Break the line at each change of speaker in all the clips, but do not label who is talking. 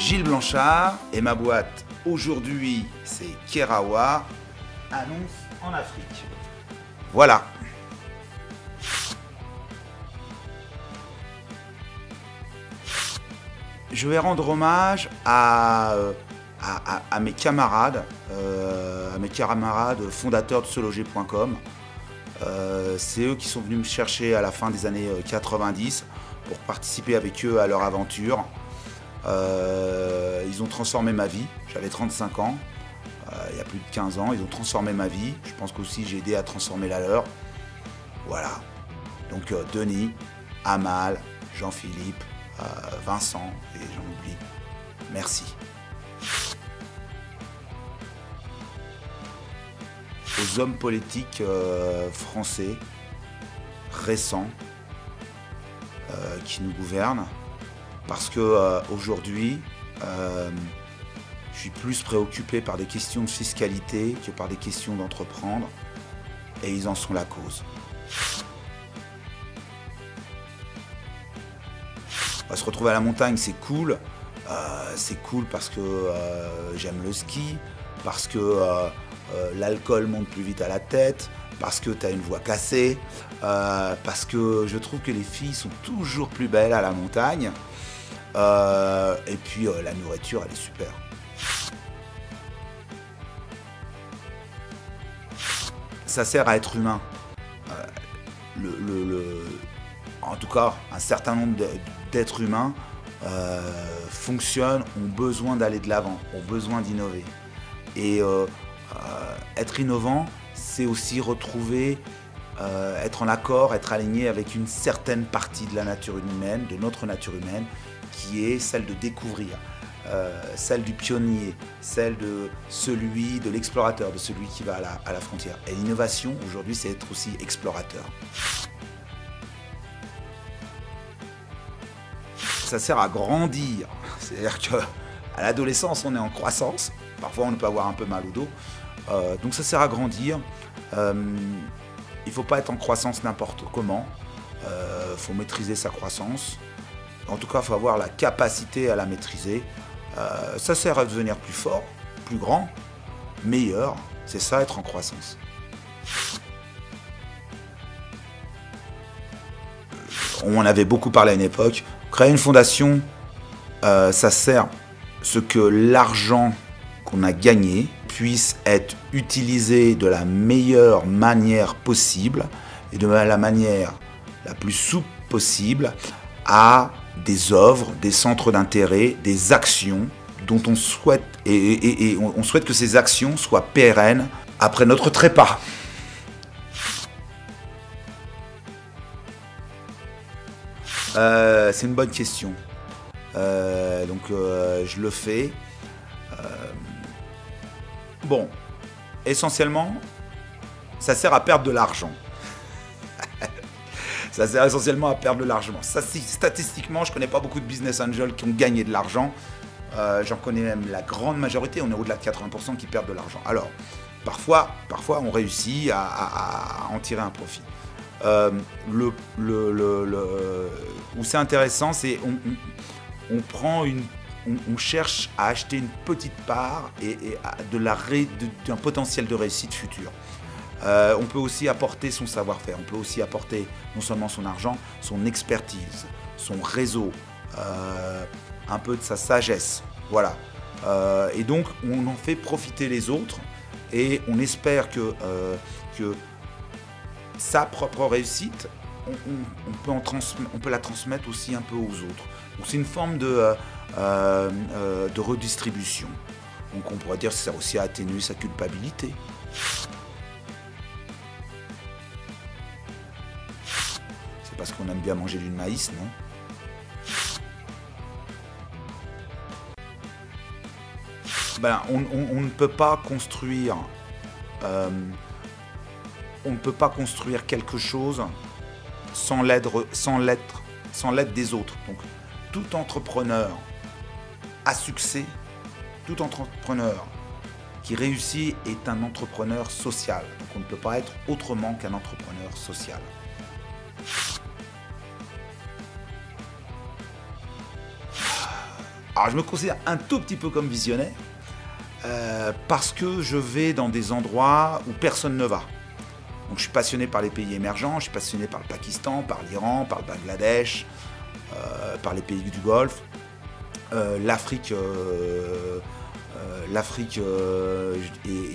Gilles Blanchard et ma boîte aujourd'hui c'est Kerawa, annonce en Afrique. Voilà. Je vais rendre hommage à mes camarades, fondateurs de seloger.com. C'est eux qui sont venus me chercher à la fin des années 90 pour participer avec eux à leur aventure. Ils ont transformé ma vie, j'avais 35 ans, il y a plus de 15 ans, ils ont transformé ma vie. Je pense qu'aussi j'ai aidé à transformer la leur. Voilà, donc Denis, Amal, Jean-Philippe, Vincent, et j'en oublie, merci. Aux hommes politiques français, récents, qui nous gouvernent, parce que aujourd'hui, je suis plus préoccupé par des questions de fiscalité que par des questions d'entreprendre, et ils en sont la cause. Se retrouver à la montagne, c'est cool. C'est cool parce que j'aime le ski, parce que l'alcool monte plus vite à la tête, parce que tu as une voix cassée, parce que je trouve que les filles sont toujours plus belles à la montagne. Et puis la nourriture, elle est super. Ça sert à être humain. En tout cas, un certain nombre d'êtres humains fonctionnent, ont besoin d'aller de l'avant, ont besoin d'innover. Et être innovant, c'est aussi retrouver, être en accord, être aligné avec une certaine partie de la nature humaine, de notre nature humaine, qui est celle de découvrir, celle du pionnier, celle de l'explorateur, de celui qui va à la frontière. Et l'innovation, aujourd'hui, c'est être aussi explorateur. Ça sert à grandir, c'est-à-dire qu'à l'adolescence, on est en croissance, parfois on peut avoir un peu mal au dos, donc ça sert à grandir. Il ne faut pas être en croissance n'importe comment, il faut maîtriser sa croissance, en tout cas il faut avoir la capacité à la maîtriser. Ça sert à devenir plus fort, plus grand, meilleur, c'est ça être en croissance. On en avait beaucoup parlé à une époque. Créer une fondation, ça sert ce que l'argent qu'on a gagné puisse être utilisé de la meilleure manière possible et de la manière la plus souple possible à des œuvres, des centres d'intérêt, des actions dont on souhaite, et on souhaite que ces actions soient pérennes après notre trépas. C'est une bonne question. Je le fais. Bon, essentiellement, ça sert à perdre de l'argent. Ça sert essentiellement à perdre de l'argent. Statistiquement, je ne connais pas beaucoup de business angels qui ont gagné de l'argent. J'en connais même la grande majorité, on est au-delà de 80% qui perdent de l'argent. Alors, parfois on réussit à en tirer un profit. Où c'est intéressant, c'est on cherche à acheter une petite part d'un potentiel de réussite future. On peut aussi apporter son savoir-faire, on peut aussi apporter non seulement son argent, son expertise, son réseau, un peu de sa sagesse. Voilà. Et donc on en fait profiter les autres et on espère que sa propre réussite, on peut la transmettre aussi un peu aux autres. Donc c'est une forme de redistribution. Donc on pourrait dire que ça sert aussi à atténuer sa culpabilité. C'est parce qu'on aime bien manger du maïs, non ? On ne peut pas construire quelque chose sans l'aide des autres. Donc, tout entrepreneur à succès, tout entrepreneur qui réussit est un entrepreneur social. Donc, on ne peut pas être autrement qu'un entrepreneur social. Alors je me considère un tout petit peu comme visionnaire parce que je vais dans des endroits où personne ne va. Donc je suis passionné par les pays émergents, je suis passionné par le Pakistan, par l'Iran, par le Bangladesh, par les pays du Golfe. L'Afrique est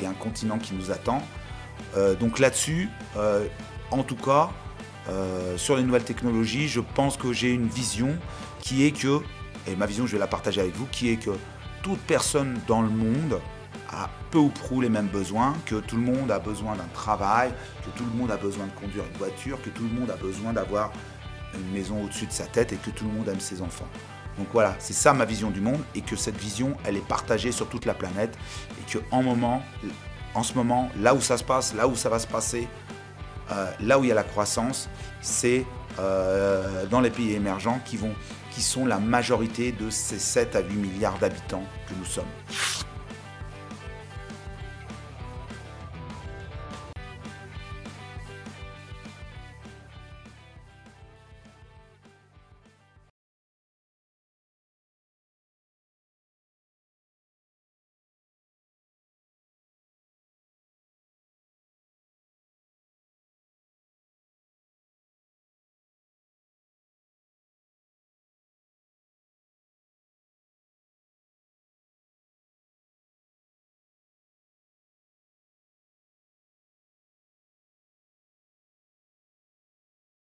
un continent qui nous attend. Donc là-dessus, en tout cas, sur les nouvelles technologies, je pense que j'ai une vision qui est que, et ma vision je vais la partager avec vous, qui est que toute personne dans le monde a peu ou prou les mêmes besoins, que tout le monde a besoin d'un travail, que tout le monde a besoin de conduire une voiture, que tout le monde a besoin d'avoir une maison au-dessus de sa tête et que tout le monde aime ses enfants. Donc voilà, c'est ça ma vision du monde et que cette vision, elle est partagée sur toute la planète et que en ce moment, là où ça se passe, là où ça va se passer, là où il y a la croissance, c'est dans les pays émergents qui sont la majorité de ces 7 à 8 milliards d'habitants que nous sommes.